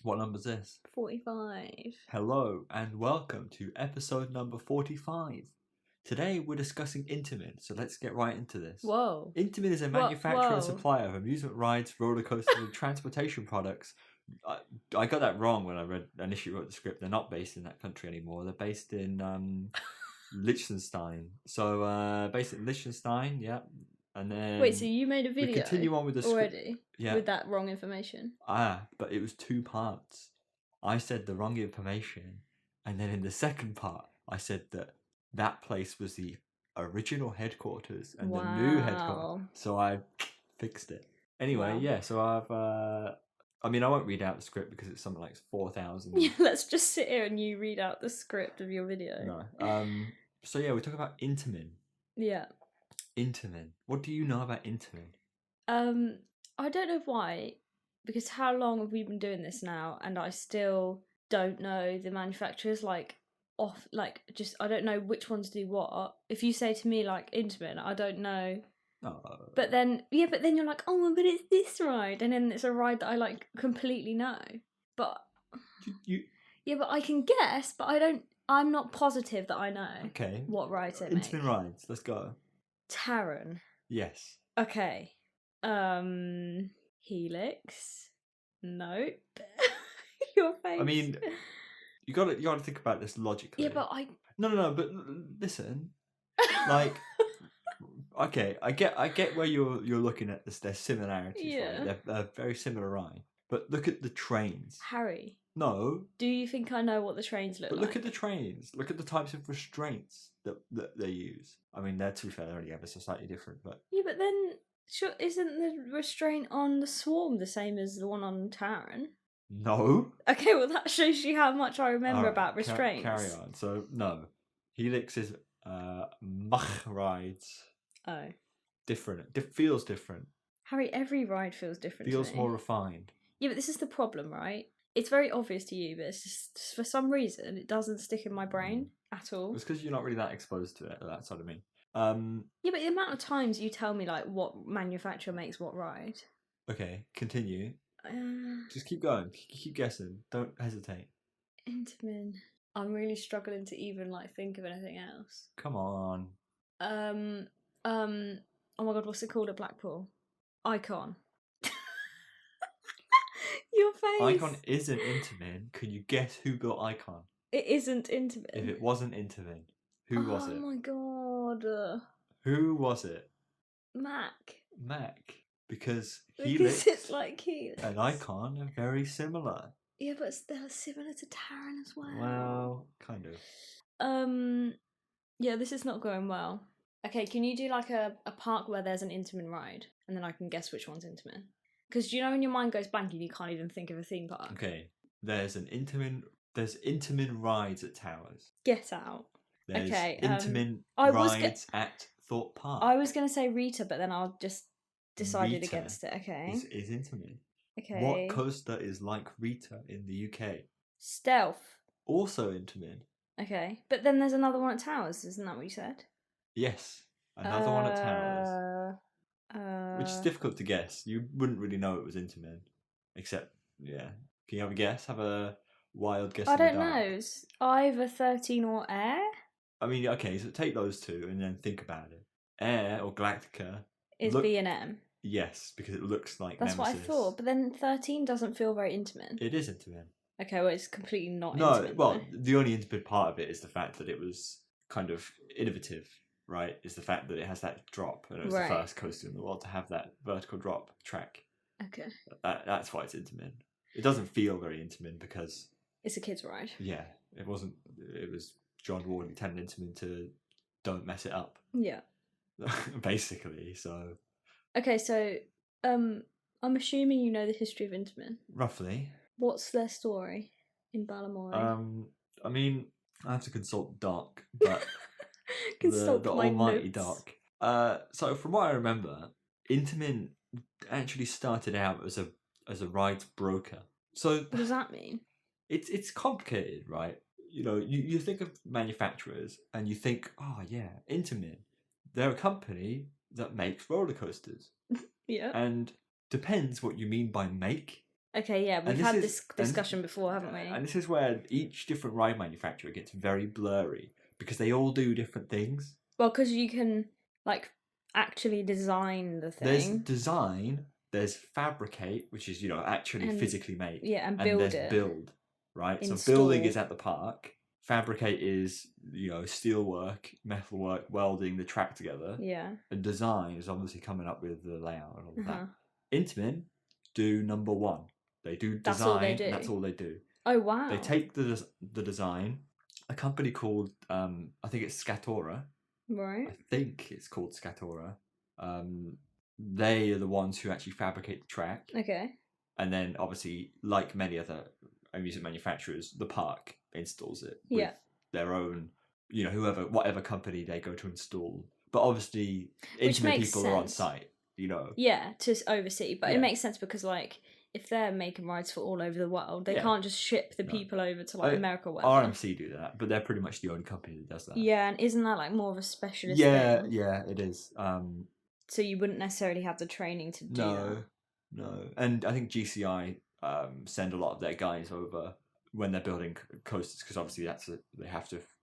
What number's this? 45. Hello and welcome to episode number 45. Today we're discussing Intamin, so let's get right into this. Whoa. Intamin is a manufacturer and supplier of amusement rides, roller coasters, and transportation products. I got that wrong when I initially wrote the script. They're not based in that country anymore. They're based in Liechtenstein. So based in Liechtenstein, yeah. And then Wait, so you made a we video continue on with the script. already Yeah. with that wrong information? But it was two parts. I said the wrong information, and then in the second part, I said that place was the original headquarters and the new headquarters. So I fixed it. Anyway, yeah, so I won't read out the script because it's something like 4,000. Yeah, let's just sit here and you read out the script of your video. No. So yeah, we talk about Intamin. Yeah. Intamin. What do you know about Intamin? I don't know why, because how long have we been doing this now, and I still don't know the manufacturers, I don't know which ones do what. If you say to me, like, Intamin, I don't know. But then you're like, oh, but it's this ride, and then it's a ride that I, like, completely know. But... Yeah, but I can guess, but I'm not positive that I know. Okay. What rides it makes. Intamin rides, let's go. Taran. Yes. Okay. Helix. Nope. Your face. I mean, you got to think about this logically. Yeah, but No. But listen, like, okay, I get where you're looking at this. There's similarities. Yeah. Right? They're very similar ride. But look at the trains. Harry. No. Do you think I know what the trains look like? But look at the trains. Look at the types of restraints that they use. I mean, they're, to be fair, they're only ever so slightly different. But yeah, but then isn't the restraint on the Swarm the same as the one on Taran? No. Okay, well that shows you how much I remember about restraints. Carry on. So no, Helix is Mach rides. Oh. Different. Feels different. Harry, every ride feels different. Feels more refined. Yeah, but this is the problem, right? It's very obvious to you, but it's just for some reason it doesn't stick in my brain at all. It's because you're not really that exposed to it. That's what I mean. Yeah, but the amount of times you tell me like what manufacturer makes what ride. Okay, continue. Just keep going. Keep guessing. Don't hesitate. Intamin. I'm really struggling to even like think of anything else. Come on. Oh my god, what's it called at Blackpool? Icon. Your face. Icon isn't Intamin. Can you guess who built Icon? It isn't Intamin. If it wasn't Intamin, who was it? Oh my god. Who was it? Mac. Because Helix it's like Helix and Icon are very similar. Yeah, but they're similar to Taran as well. Well, kind of. Yeah, this is not going well. Okay, can you do like a park where there's an Intamin ride, and then I can guess which one's Intamin? Because you know when your mind goes blank and you can't even think of a theme park. Okay, there's Intamin rides at Towers. Get out. There's okay, Intamin rides at Thorpe Park. I was going to say Rita, but then I'll just decided Rita against it. Okay. Is Intamin. Okay. What coaster is like Rita in the UK? Stealth. Also Intamin. Okay, but then there's another one at Towers, isn't that what you said? Yes, another one at Towers. Which is difficult to guess. You wouldn't really know it was Intamin. Except, yeah. Can you have a guess? Have a wild guess? I don't know. It's either 13 or Air? I mean, okay, so take those two and then think about it. Air or Galactica is B&M. Yes, because it looks like That's Nemesis. what I thought, but then 13 doesn't feel very Intamin. It is Intamin. Okay, well, it's completely not Intamin. No, well, the only Intamin part of it is the fact that it was kind of innovative, right? Is the fact that it has that drop, and it was the first coaster in the world to have that vertical drop track. Okay. That's why it's Intamin. It doesn't feel very Intamin because... It's a kid's ride. Yeah, it wasn't... It was John Warney telling Intamin to don't mess it up. Yeah. Basically, so... Okay, so I'm assuming you know the history of Intamin. Roughly. What's their story in Balamory? I mean, I have to consult Doc, but consult the my almighty notes. Doc. So from what I remember, Intamin actually started out as a rides broker. So what does that mean? It's complicated, right? You know, you think of manufacturers and you think, oh yeah, Intamin. They're a company that makes roller coasters. Yeah. And depends what you mean by make. Okay, yeah, we've had this discussion before, haven't we? And this is where each different ride manufacturer gets very blurry because they all do different things. Well, because you can like actually design the thing. There's design, there's fabricate, which is actually physically make. Yeah, and build there's it. Build, right? Install. So building is at the park. Fabricate is steel work, metal work, welding the track together. Yeah. And design is obviously coming up with the layout and all of that. Intamin do number one. They do design. That's all they do. And that's all they do. Oh wow! They take the design. A company called I think it's Scatora. Right. I think it's called Scatora. They are the ones who actually fabricate the track. Okay. And then obviously, like many other amusement manufacturers, the park installs it with their own, whatever company they go to install. But obviously, Intamin people are on site, Yeah, to oversee. But it makes sense because, like, if they're making rides for all over the world, they can't just ship the people over to, like, America or whatever. RMC do that, but they're pretty much the only company that does that. Yeah, and isn't that, like, more of a specialist thing? thing? Yeah, it is. So you wouldn't necessarily have the training to do that? No. And I think GCI send a lot of their guys over when they're building coasters because obviously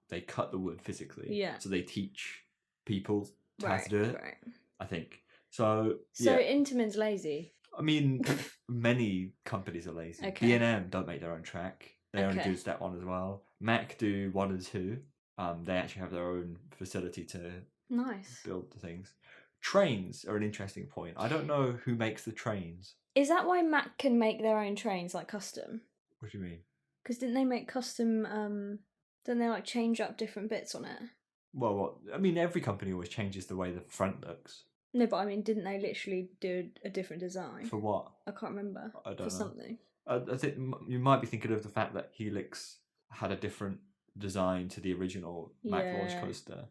they cut the wood physically. Yeah. So they teach people how to do it. Right. I think so. So Intamin's lazy. I mean, many companies are lazy. Okay. B&M don't make their own track. They only do step 1 as well. Mac do 1 and 2. They actually have their own facility to build the things. Trains are an interesting point. I don't know who makes the trains. Is that why Mac can make their own trains, like custom? What do you mean? Because didn't they make custom, didn't they like change up different bits on it? Well, I mean, every company always changes the way the front looks. No, but I mean, didn't they literally do a different design? For what? I can't remember. I don't know. Something. I think you might be thinking of the fact that Helix had a different design to the original Mac launch coaster.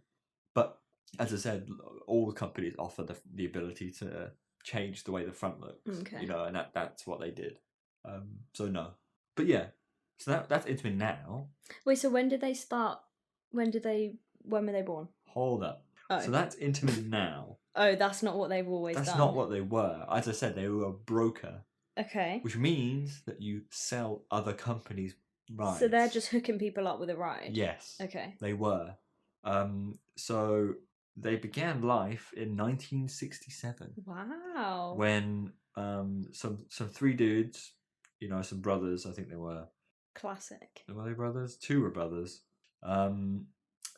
But as I said, all the companies offer the ability to change the way the front looks. Okay. And that's what they did. So no. But yeah. So that's Intamin now. Wait, so when did they start? When were they born? Hold up. Oh. So that's Intamin now. Oh, that's not what they've always done. That's not what they were. As I said, they were a broker. Okay. Which means that you sell other companies' rides. So they're just hooking people up with a ride? Yes. Okay. They were. So they began life in 1967. Wow. When some 3 dudes, some brothers, I think they were. Classic. Were they brothers? 2 were brothers.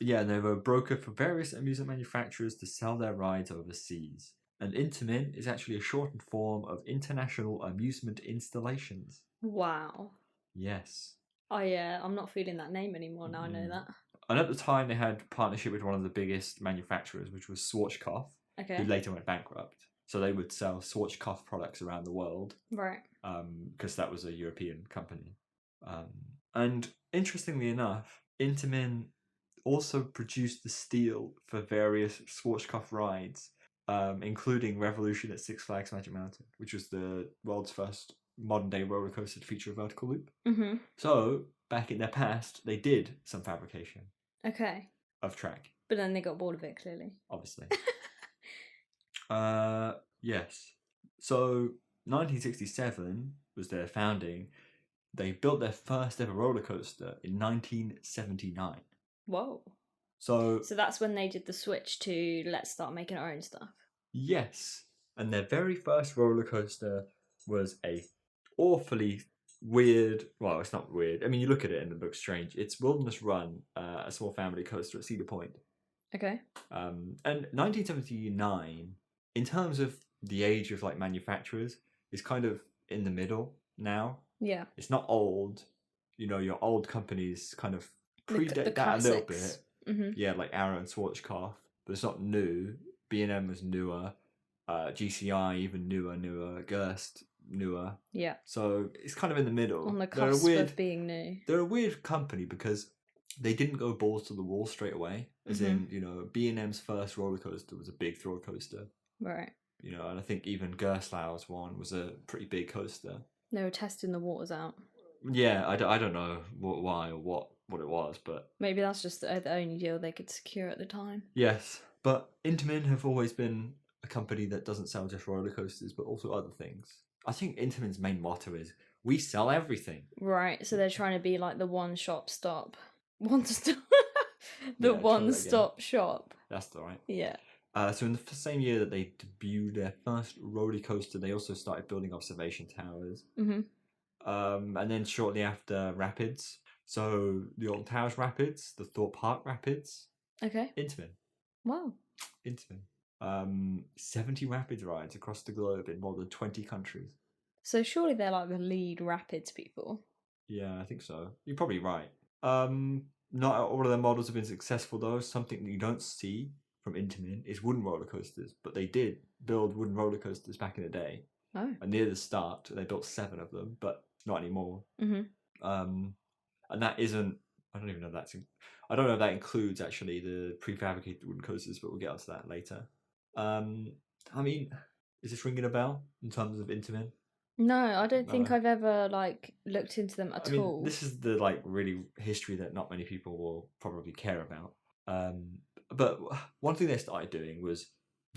Yeah, they were a broker for various amusement manufacturers to sell their rides overseas. And Intamin is actually a shortened form of International Amusement Installations. Wow. Yes. Oh yeah, I'm not feeling that name anymore now I know that. And at the time they had partnership with one of the biggest manufacturers, which was Schwarzkopf, who later went bankrupt. So they would sell Schwarzkopf products around the world. Right. Because that was a European company. And interestingly enough, Intamin also produced the steel for various Schwarzkopf rides, including Revolution at Six Flags Magic Mountain, which was the world's first modern-day roller coaster to feature a vertical loop. Mm-hmm. So, back in their past, they did some fabrication. Okay. Of track. But then they got bored of it, clearly. Obviously. Yes. So, 1967 was their founding. They built their first ever roller coaster in 1979. Whoa. So that's when they did the switch to let's start making our own stuff. Yes. And their very first roller coaster was a awfully weird, well, it's not weird. I mean, you look at it and it looks strange. It's Wilderness Run, a small family coaster at Cedar Point. Okay. And 1979, in terms of the age of like manufacturers, is kind of in the middle now. Yeah. It's not old. Your old companies kind of predate the that a little bit. Mm-hmm. Yeah, like Arrow and Schwarzkopf, but it's not new. B&M was newer. GCI even newer. Gerst newer. Yeah. So it's kind of in the middle. On the cusp of being new. They're a weird company because they didn't go balls to the wall straight away. As in, B&M's first roller coaster was a big thrill coaster. Right. And I think even Gerstlau's one was a pretty big coaster. They were testing the waters out. Yeah, I don't know why or what it was, but maybe that's just the only deal they could secure at the time. Yes, but Intamin have always been a company that doesn't sell just roller coasters, but also other things. I think Intamin's main motto is, we sell everything. Right, so they're trying to be like the one-stop shop. The Yeah, try that one-stop shop. That's the right. Yeah. So in the same year that they debuted their first roller coaster, they also started building observation towers. Mm-hmm. And then shortly after, rapids. So the Alton Towers Rapids, the Thorpe Park Rapids, Okay. Intamin. Wow. Intamin. 70 rapids rides across the globe in more than 20 countries. So surely they're like the lead rapids people. Yeah, I think so. You're probably right. Not all of their models have been successful though. Something that you don't see from Intamin is wooden roller coasters, but they did build wooden roller coasters back in the day. Oh. And near the start, they built 7 of them, but not anymore. Mm-hmm. And that isn't. I don't even know if that's. I don't know if that includes actually the prefabricated wooden coasters, but we'll get onto that later. I mean, is this ringing a bell in terms of Intamin? No, I don't think No. I've ever like looked into them at all. This is the like really history that not many people will probably care about. But one thing they started doing was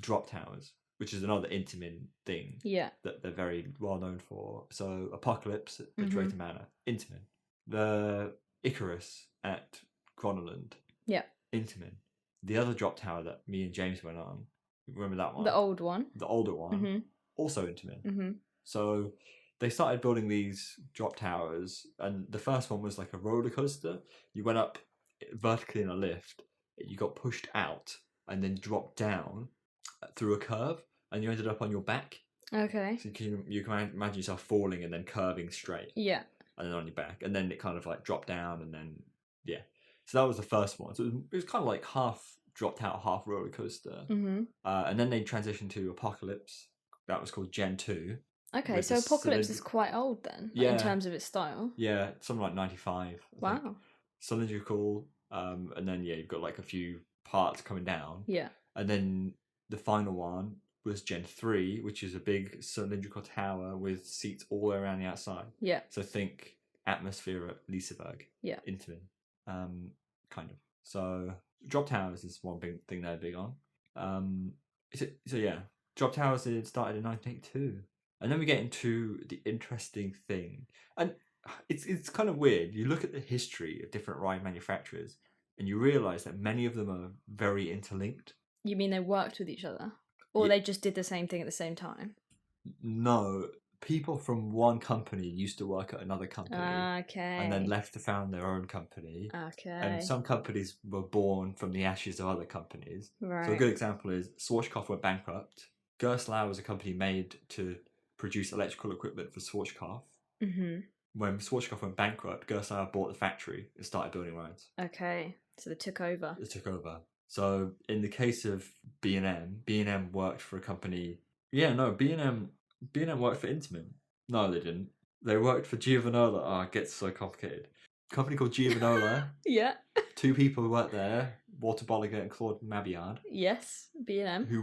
drop towers, which is another Intamin thing. Yeah. That they're very well known for. So Apocalypse at Mhm. Drayton Manor, Intamin. The Icarus at Groneland, Yeah. Intamin. The other drop tower that me and James went on, remember that one? The old one. The older one, Mm-hmm. also Intamin. Mm-hmm. So they started building these drop towers, and the first one was like a roller coaster. You went up vertically in a lift, you got pushed out, and then dropped down through a curve, and you ended up on your back. Okay. So you can imagine yourself falling and then curving straight. Yeah. And then on your back, and then it kind of like dropped down, and then yeah. So that was the first one. So it was kind of like half dropped out, half roller coaster. Mm-hmm. And then they transitioned to Apocalypse. That was called Gen 2. Okay, with so the Apocalypse cylindri- is quite old then, like, Yeah. in terms of its style. Yeah, something like 95. I think. Wow. Cylindrical, and then yeah, you've got like a few parts coming down. Yeah. And then the final one was Gen 3, which is a big cylindrical tower with seats all the way around the outside. Yeah. So think atmosphere at Liseberg. Yeah. Intamin. Kind of. So drop towers is one big thing they're big on. So yeah, drop towers started in 1982. And then we get into the interesting thing. And it's kind of weird. You look at the history of different ride manufacturers and you realise that many of them are very interlinked. You mean they worked with each other? Or they just did the same thing at the same time? No. People from one company used to work at another company. Okay. And then left to found their own company. Okay. And some companies were born from the ashes of other companies. Right. So a good example is Schwarzkopf went bankrupt. Gerstlauer was a company made to produce electrical equipment for Schwarzkopf. Mm-hmm. When Schwarzkopf went bankrupt, Gerstlauer bought the factory and started building rides. Okay, so they took over. So in the case of B&M worked for a company. Yeah, no, B&M worked for Intamin. No, they didn't. They worked for Giovanola. Oh, it gets so complicated. A company called Giovanola. Yeah. 2 people who worked there, Walter Bolliger and Claude Mabillard. Yes, B&M. Who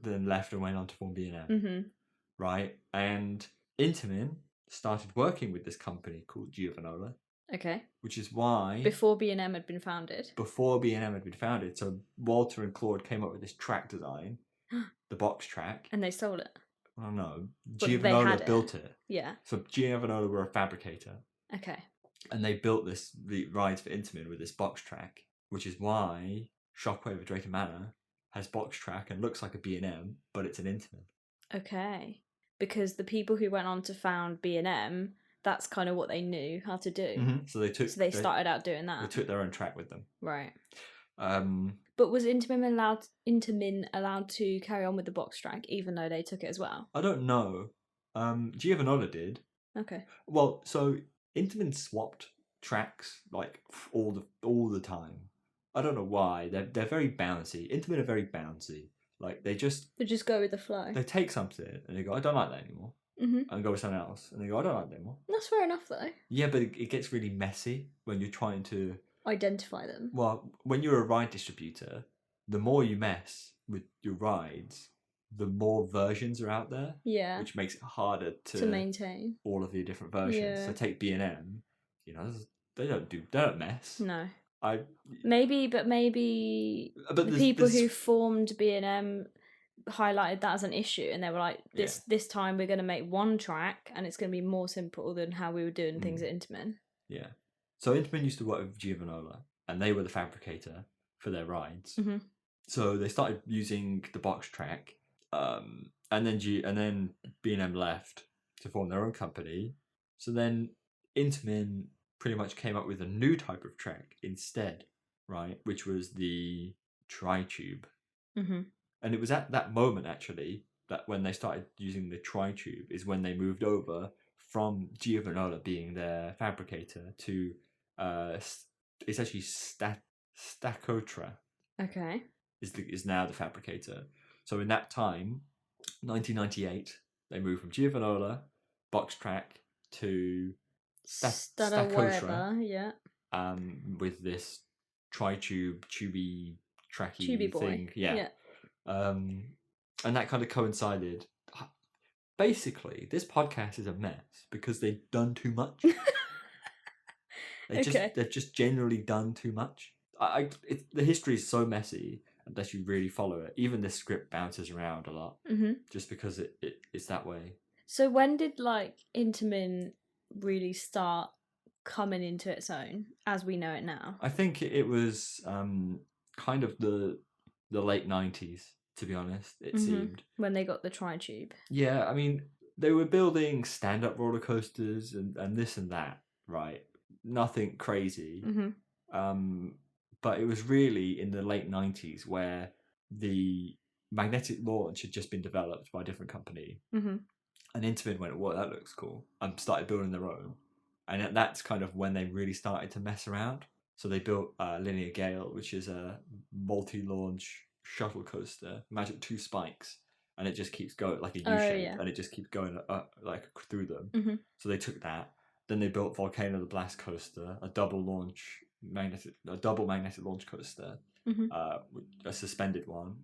then left and went on to form B&M. Mm-hmm. Right? And Intamin started working with this company called Giovanola. Okay. Which is why... Before B&M had been founded. So Walter and Claude came up with this track design, the box track. And they stole it. Oh no, But Giovanola built it. Yeah. So Giovanola were a fabricator. Okay. And they built the rides for Intamin with this box track, which is why Shockwave at Drayton Manor has box track and looks like a B&M, but it's an Intamin. Okay. Because the people who went on to found B&M, that's kind of what they knew how to do. Mm-hmm. So they started out doing that. They took their own track with them. Right. But was Intamin allowed to carry on with the box track even though they took it as well? I don't know. Giovanola did. Okay. Well, so Intamin swapped tracks like all the time. I don't know why. They're very bouncy. Intamin are very bouncy. Like they just go with the flow. They take something and they go, I don't like that anymore. Mm-hmm. And go with something else. And they go, I don't like that anymore. That's fair enough though. Yeah, but it gets really messy when you're trying to identify them. Well, when you're a ride distributor, the more you mess with your rides, the more versions are out there. Yeah. Which makes it harder to maintain all of the different versions. Yeah. So take B&M, they don't mess. No. But maybe the people who formed B&M, highlighted that as an issue, and they were like, this time we're going to make one track and it's going to be more simple than how we were doing things at Intamin. Yeah. So Intamin used to work with Giovanola, and they were the fabricator for their rides. Mm-hmm. So they started using the box track, and then B&M left to form their own company. So then Intamin pretty much came up with a new type of track instead, right? Which was the tri-tube. Mm-hmm. And it was at that moment, actually, that when they started using the tri-tube is when they moved over from Giovanola being their fabricator to it's actually Stacotra. Okay. Is now the fabricator. So in that time, 1998, they moved from Giovanola box track to Stacotra. Yeah. With this tri-tube tubey tracky Tubey boy. thing. Yeah. And that kind of coincided. Basically, this podcast is a mess because they've done too much. They've just generally done too much. The history is so messy unless you really follow it. Even the script bounces around a lot, just because it's that way. So when did Intamin really start coming into its own as we know it now? I think it was kind of the late 90s, to be honest. It seemed when they got the tri-tube. Yeah, I mean, they were building stand-up roller coasters and this and that, right? Nothing crazy. But it was really in the late 90s where the magnetic launch had just been developed by a different company. And Intamin went, "Whoa, that looks cool," and started building their own. And that's kind of when they really started to mess around. So they built Linear Gale, which is a multi-launch shuttle coaster. Imagine 2 spikes, and it just keeps going like a U-shape, and it just keeps going like through them. So they took that. Then they built Volcano the Blast coaster, a double magnetic launch coaster, a suspended one.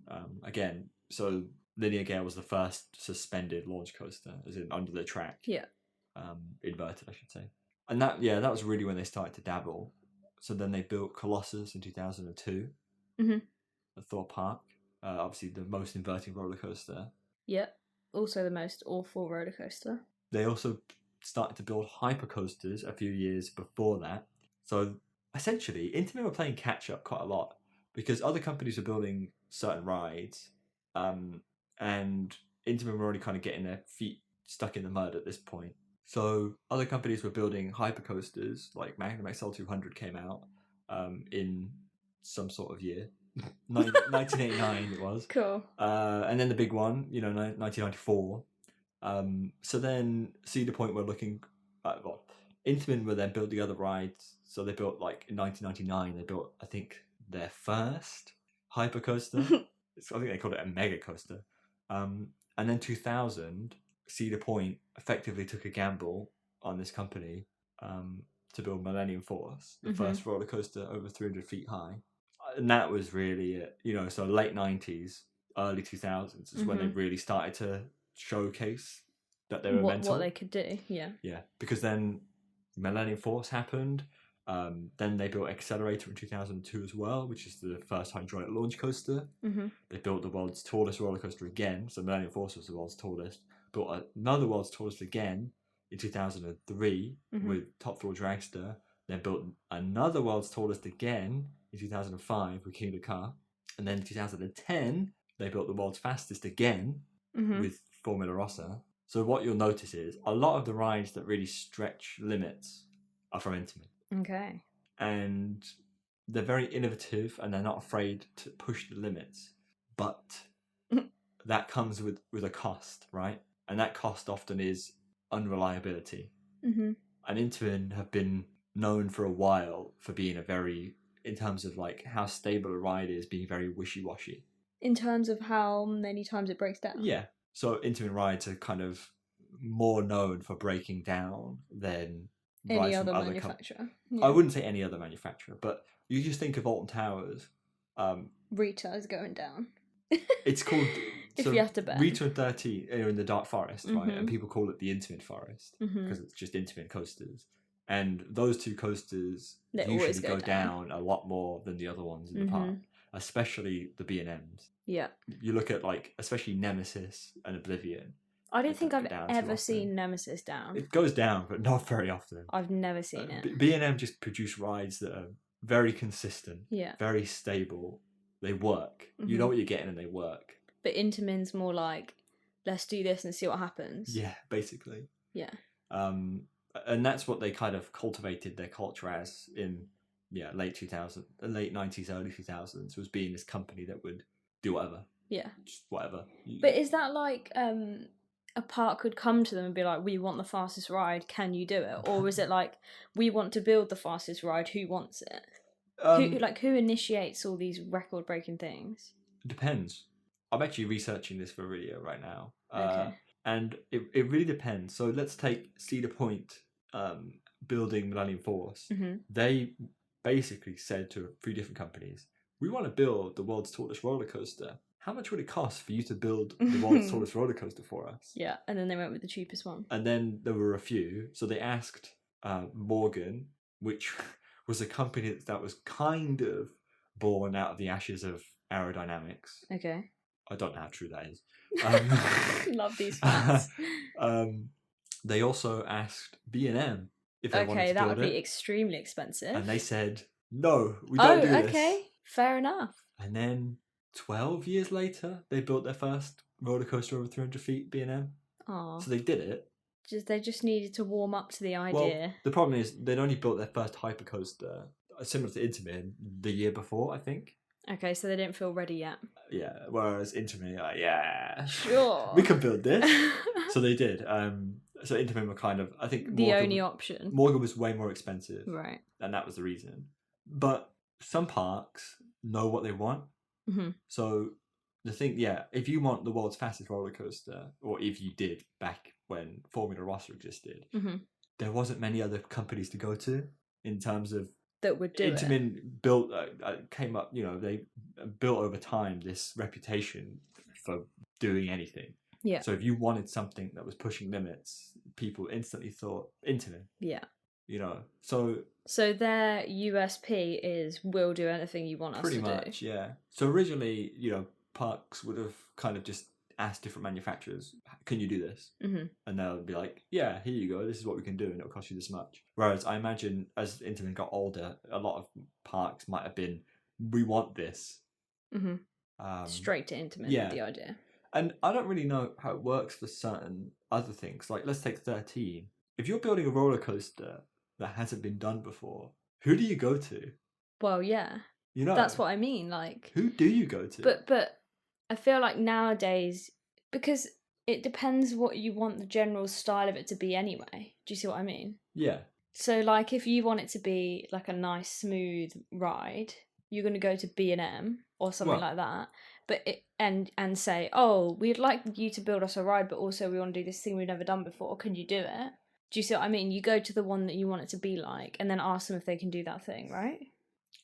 Again, so Linear Gale was the first suspended launch coaster, as in under the track. Yeah. Inverted, I should say. And that was really when they started to dabble. So then they built Colossus in 2002 at Thorpe Park. Obviously the most inverting roller coaster. Yeah. Also the most awful roller coaster. They also started to build hypercoasters a few years before that. So essentially, Intamin were playing catch up quite a lot because other companies were building certain rides, and Intamin were already kind of getting their feet stuck in the mud at this point. So other companies were building hypercoasters, like Magnum XL 200 came out in some sort of year. 1989 it was. Cool. And then the big one, 1994. So then Cedar Point were looking Intamin were then building other rides. So they built in 1999, they built, I think, their first hypercoaster. I think they called it a mega coaster. And then 2000, Cedar Point effectively took a gamble on this company to build Millennium Force, the first roller coaster over 300 feet high. And that was really it. So late 90s, early 2000s is when they really started to showcase that they were mental. What they could do, yeah. Yeah, because then Millennium Force happened. Then they built Accelerator in 2002 as well, which is the first hydraulic launch coaster. They built the world's tallest roller coaster again. So Millennium Force was the world's tallest. Built another world's tallest again in 2003 with Top Thrill Dragster. Then built another world's tallest again in 2005 with King of the Car. And then in 2010, they built the world's fastest again with Formula Rossa. So what you'll notice is a lot of the rides that really stretch limits are from Intamin. Okay. And they're very innovative and they're not afraid to push the limits. But that comes with a cost, right? And that cost often is unreliability. And Intamin have been known for a while for being in terms of how stable a ride is, being very wishy-washy. In terms of how many times it breaks down? Yeah. So Intamin rides are kind of more known for breaking down than any other manufacturer. Yeah. I wouldn't say any other manufacturer, but you just think of Alton Towers. Rita is going down. It's called... if you have to bet. Rita and 30 are in the Dark Forest, right? And people call it the Intamin Forest because it's just Intamin coasters. And those two coasters usually go down a lot more than the other ones in the park. especially the B&Ms. Yeah. You look at like, especially Nemesis and Oblivion. I don't It think doesn't I've go down too ever often. seen Nemesis down. It goes down, but not very often. I've never seen it. B&M just produce rides that are very consistent, Yeah. very stable. They work. You know what you're getting, and they work. But Intamin's more like, let's do this and see what happens. Yeah, basically. Yeah. And that's what they kind of cultivated their culture as in late 90s, early 2000s, was being this company that would do whatever. Yeah. Just whatever. But is that like a park could come to them and be like, we want the fastest ride, can you do it? Or is it like, we want to build the fastest ride, who wants it? Who initiates all these record breaking things? It depends. I'm actually researching this for a video right now. Okay. And it really depends. So let's take Cedar Point building Millennium Force. Mm-hmm. They basically said to 3 different companies, we want to build the world's tallest roller coaster. How much would it cost for you to build the world's tallest roller coaster for us? Yeah, and then they went with the cheapest one. And then there were a few. So they asked Morgan, which was a company that was kind of born out of the ashes of aerodynamics. Okay. I don't know how true that is. Love these facts. They also asked B&M if they wanted to build it. Okay, that would be extremely expensive. And they said, no, we don't do this. Oh, okay. Fair enough. And then 12 years later, they built their first roller coaster over 300 feet, B&M. Oh. So they did it. They just needed to warm up to the idea. Well, the problem is they'd only built their first hypercoaster, similar to Intamin, the year before, I think. Okay, so they didn't feel ready yet. Yeah, whereas Intamin, like, yeah, sure, we can build this. So they did. So Intamin were kind of, I think, the only option. Morgan was way more expensive, right? And that was the reason. But some parks know what they want. Mm-hmm. So the thing, if you want the world's fastest roller coaster, or if you did back when Formula Rossa existed, there wasn't many other companies to go to in terms of that would do Intamin built came up. They built over time this reputation for doing anything. Yeah. So if you wanted something that was pushing limits, people instantly thought Intamin. Yeah. So their USP is we'll do anything you want us to do. Pretty much, yeah. So originally, parks would have kind of just asked different manufacturers, can you do this? Mm-hmm. And they'll be like, yeah, here you go, this is what we can do, and it'll cost you this much. Whereas I imagine as Intamin got older, a lot of parks might have been, we want this. Mm-hmm. Straight to Intamin with the idea. And I don't really know how it works for certain other things. Like, let's take 13. If you're building a roller coaster that hasn't been done before, who do you go to? Well, yeah. That's what I mean. Like, who do you go to? But I feel like nowadays, because it depends what you want the general style of it to be anyway. Do you see what I mean? Yeah. So, like, if you want it to be like a nice, smooth ride, you're going to go to B&M or something like that. But and say, oh, we'd like you to build us a ride, but also we want to do this thing we've never done before. Can you do it? Do you see what I mean? You go to the one that you want it to be like, and then ask them if they can do that thing, right?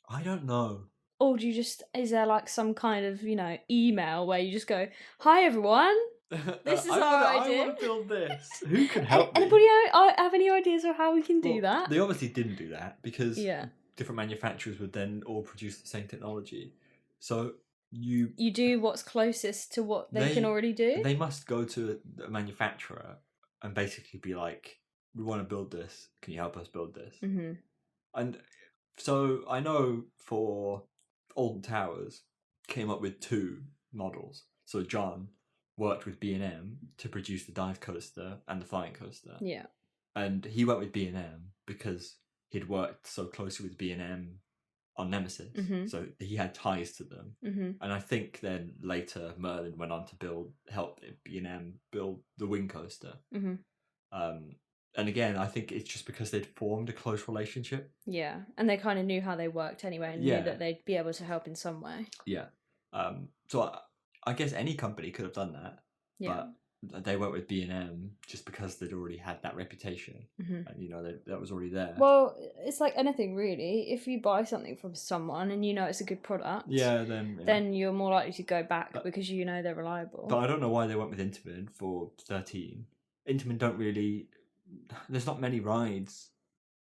I don't know. Or do you is there like some kind of, email where you just go, hi everyone, this is our idea. I want to build this. Who can help me? Anybody have any ideas of how we can do that? They obviously didn't do that because different manufacturers would then all produce the same technology. So you do what's closest to what they can already do? They must go to a manufacturer and basically be like, we want to build this. Can you help us build this? Mm-hmm. And so I know for Alton Towers came up with 2 models. So John worked with B&M to produce the dive coaster and the flying coaster. Yeah. And he went with B&M because he'd worked so closely with B&M on Nemesis. Mm-hmm. So he had ties to them. Mm-hmm. And I think then later Merlin went on to help B&M build the wing coaster. Mm-hmm. And again, I think it's just because they'd formed a close relationship. Yeah, and they kind of knew how they worked anyway and knew that they'd be able to help in some way. Yeah. So I guess any company could have done that. Yeah. But they went with B&M just because they'd already had that reputation. Mm-hmm. And, that was already there. Well, it's like anything, really. If you buy something from someone and it's a good product, then you're more likely to go back because they're reliable. But I don't know why they went with Intamin for 13. Intamin don't really... There's not many rides.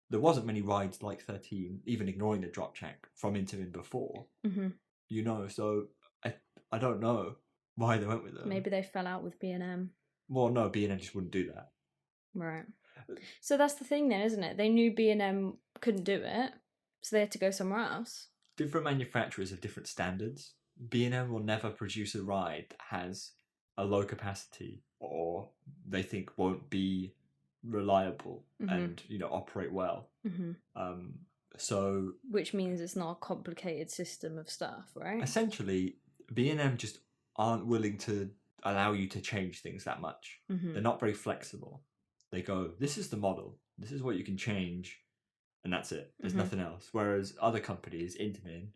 There wasn't many rides like 13, even ignoring the drop check from Intamin before. Mm-hmm. you know. So I don't know why they went with them. Maybe they fell out with B&M. Well, no, B&M just wouldn't do that. Right. So that's the thing then, isn't it? They knew B&M couldn't do it, so they had to go somewhere else. Different manufacturers have different standards. B&M will never produce a ride that has a low capacity or they think won't be reliable and operate well. So which means it's not a complicated system of stuff, right? Essentially, B&M just aren't willing to allow you to change things that much. They're not very flexible. They go, this is the model, this is what you can change, and that's it. There's nothing else. Whereas other companies, Intamin,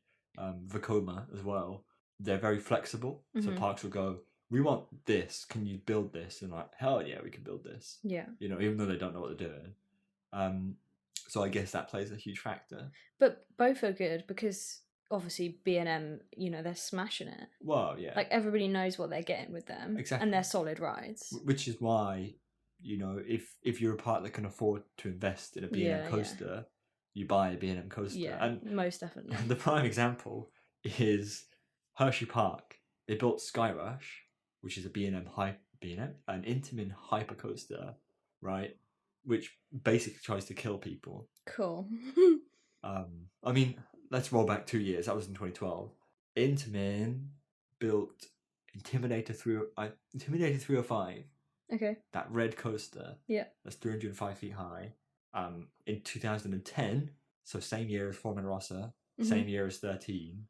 Vekoma as well, they're very flexible. So parks will go, we want this, can you build this? And like, hell yeah, we can build this. Yeah. Even though they don't know what they're doing. So I guess that plays a huge factor. But both are good because obviously B&M, they're smashing it. Well, yeah. Like everybody knows what they're getting with them. Exactly. And they're solid rides. Which is why, if you're a part that can afford to invest in a B&M coaster, you buy a B&M coaster. Yeah, and most definitely. The prime example is Hershey Park. They built Skyrush, which is an Intamin hyper coaster, right? Which basically tries to kill people. Cool. I mean, let's roll back 2 years. That was in 2012. Intamin built Intimidator 305. Okay. That red coaster. Yeah. That's 305 feet high. In 2010, so same year as Foreman Rossa, same year as 13,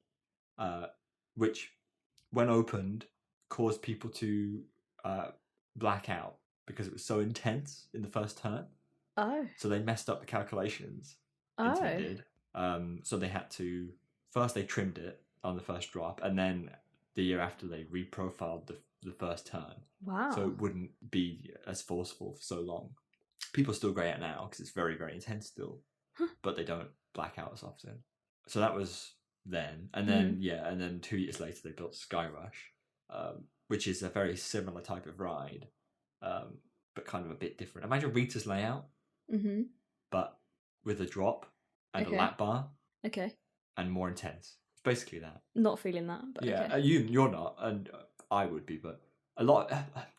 which, when opened, caused people to black out because it was so intense in the first turn. Oh. So they messed up the calculations. Intamin did. So they had to, first they trimmed it on the first drop, and then the year after they reprofiled the first turn. Wow. So it wouldn't be as forceful for so long. People still grey out now because it's very, very intense still, but they don't black out as often. So that was then. And then, and then 2 years later they built Skyrush, which is a very similar type of ride, but kind of a bit different. Imagine Rita's layout, but with a drop and a lap bar. Okay. And more intense. It's basically that. Not feeling that, but yeah, okay. You're not, and I would be, but a lot.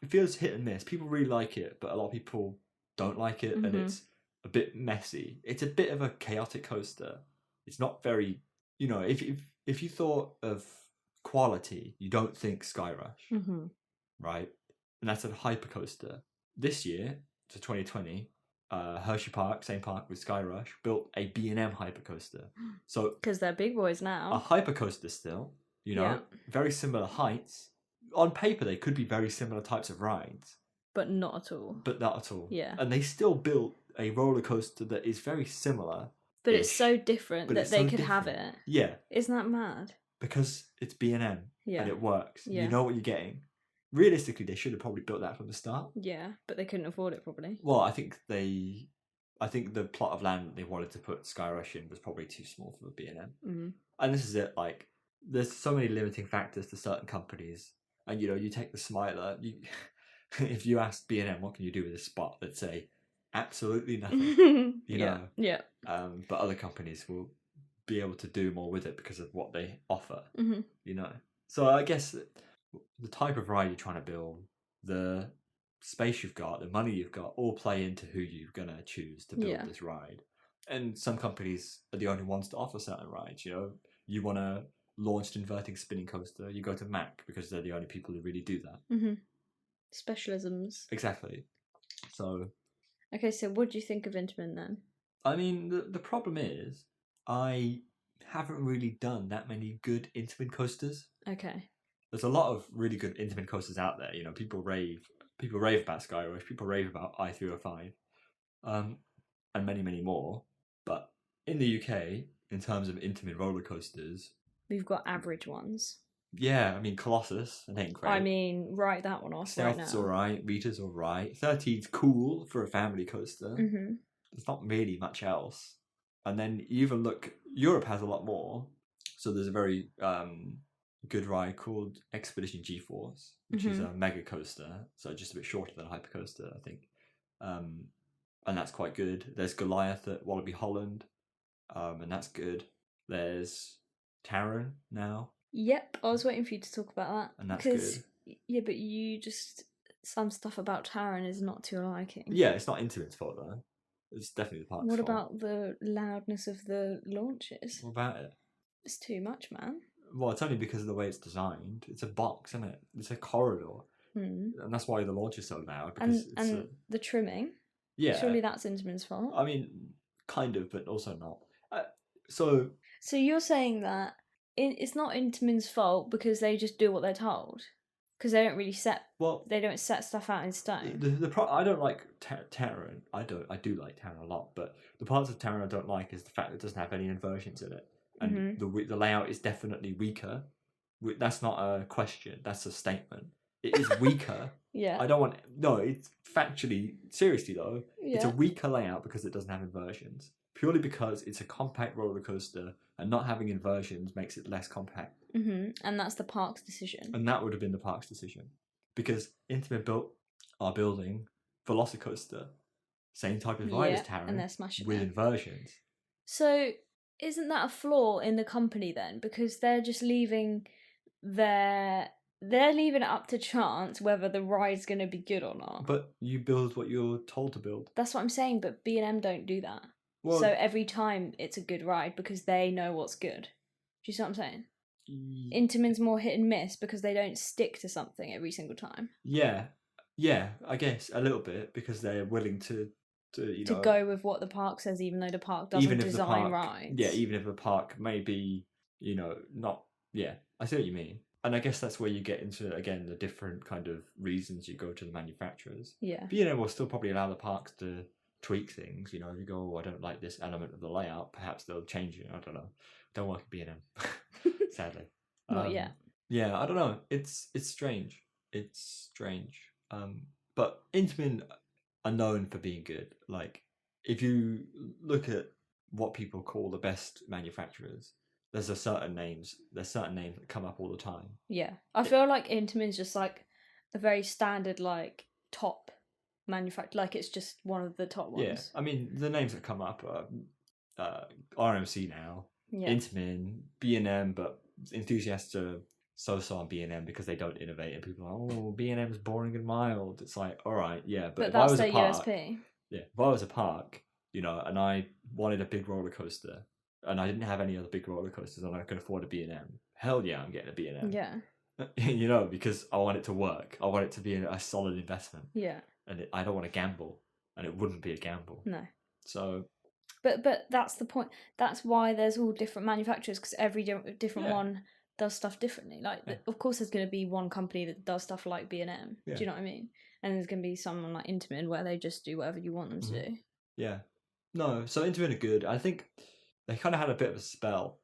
It feels hit and miss. People really like it, but a lot of people don't like it, and it's a bit messy. It's a bit of a chaotic coaster. It's not very, if you thought of quality, you don't think Skyrush, right? And that's a hyper coaster. This year, to 2020. Hershey Park, same park with Skyrush, built a B&M hypercoaster. So because they're big boys now. A hypercoaster still, very similar heights. On paper, they could be very similar types of rides, but not at all. Yeah. And they still built a roller coaster that is very similar. But it's so different that they could have it. Yeah. Isn't that mad? Because it's B&M and it works. Yeah. You know what you're getting. Realistically, they should have probably built that from the start. Yeah, but they couldn't afford it probably. Well, I think the plot of land that they wanted to put Skyrush in was probably too small for B&M. And this is it. Like, there's so many limiting factors to certain companies, and you take the Smiler. If you ask B&M, what can you do with this spot? They'd say absolutely nothing. Yeah. But other companies will be able to do more with it because of what they offer. So I guess the type of ride you're trying to build, the space you've got, the money you've got, all play into who you're going to choose to build this ride. And some companies are the only ones to offer certain rides. You want a launched inverting spinning coaster, you go to Mac because they're the only people who really do that. Specialisms. Exactly. So. Okay, so what do you think of Intamin then? I mean, the problem is, I haven't really done that many good Intamin coasters. Okay. There's a lot of really good Intamin coasters out there. People rave about Skyrush, people rave about i305, and many, many more. But in the UK, in terms of Intamin roller coasters, we've got average ones. Yeah, I mean, Colossus, it ain't great. I mean, write that one off right now. Stealth's alright, Rita's alright, 13's cool for a family coaster. There's not really much else. And then you even look, Europe has a lot more. So there's a very good ride called Expedition G-Force, which is a mega coaster, so just a bit shorter than a hypercoaster, I think. And that's quite good. There's Goliath at Wallaby Holland, and that's good. There's Taron now, Yep, I was waiting for you to talk about that. And that's because, good. Yeah, but you just... Some stuff about Taran is not to your liking. Yeah, it's not Intamin's fault, though. It's definitely the park's What fault. about the loudness of the launches? What about it? It's too much, man. Well, it's only because of the way it's designed. It's a box, isn't it? It's a corridor. And that's why the launch is so loud. Because the trimming. Yeah. Surely that's Intamin's fault. I mean, kind of, but also not. So you're saying that it's not Intamin's fault because they just do what they're told? Because they don't really they don't set stuff out in stone. I don't like Terran. I do like Terran a lot, but the parts of Terran I don't like is the fact that it doesn't have any inversions in it, and the layout is definitely weaker. That's not a question. That's a statement. It is weaker. Yeah. I don't want... No, it's factually... Seriously, though, it's a weaker layout because it doesn't have inversions. Purely because it's a compact roller coaster, and not having inversions makes it less compact. And that's the park's decision. And that would have been the park's decision. Because Intamin built our building Velocicoaster, same type of ride as Taran, and they're smashing with inversions. So, isn't that a flaw in the company then? Because they're just leaving They're leaving it up to chance whether the ride's going to be good or not. But you build what you're told to build. That's what I'm saying, but B&M don't do that. Well, so every time it's a good ride because they know what's good. Do you see what I'm saying? Intamin's more hit and miss because they don't stick to something every single time. Yeah, I guess a little bit because they're willing to go with what the park says, even though the park doesn't design rides. Yeah, even if the park may be, not... Yeah, I see what you mean. And I guess that's where you get into, again, the different kind of reasons you go to the manufacturers. Yeah. But, we'll still probably allow the parks to tweak things. You go, I don't like this element of the layout. Perhaps they'll change it. I don't know. Don't work at B&M, sadly. Not yet. Yeah, I don't know. It's strange. It's strange. But Intamin are known for being good. Like, if you look at what people call the best manufacturers, there's certain names that come up all the time. Yeah. I feel like Intamin's just like a very standard, like, top manufacturer. Like, it's just one of the top ones. Yeah. I mean, the names that come up are RMC now, Intamin, B&M, but enthusiasts are so on B&M because they don't innovate, and people are like, B&M's boring and mild. It's like, all right, yeah, but if that's I was their a park, USP. Yeah, if I was a park, and I wanted a big roller coaster, and I didn't have any other big roller coasters, and I could afford a B&M, hell yeah, I'm getting a B&M. Yeah. Because I want it to work. I want it to be a solid investment. Yeah. And I don't want to gamble, and it wouldn't be a gamble. No. So. But that's the point. That's why there's all different manufacturers, because every different one does stuff differently. Like, of course, there's going to be one company that does stuff like B&M. Do you know what I mean? And there's going to be someone like Intamin where they just do whatever you want them to do. Yeah. No, so Intamin are good. I think they kind of had a bit of a spell.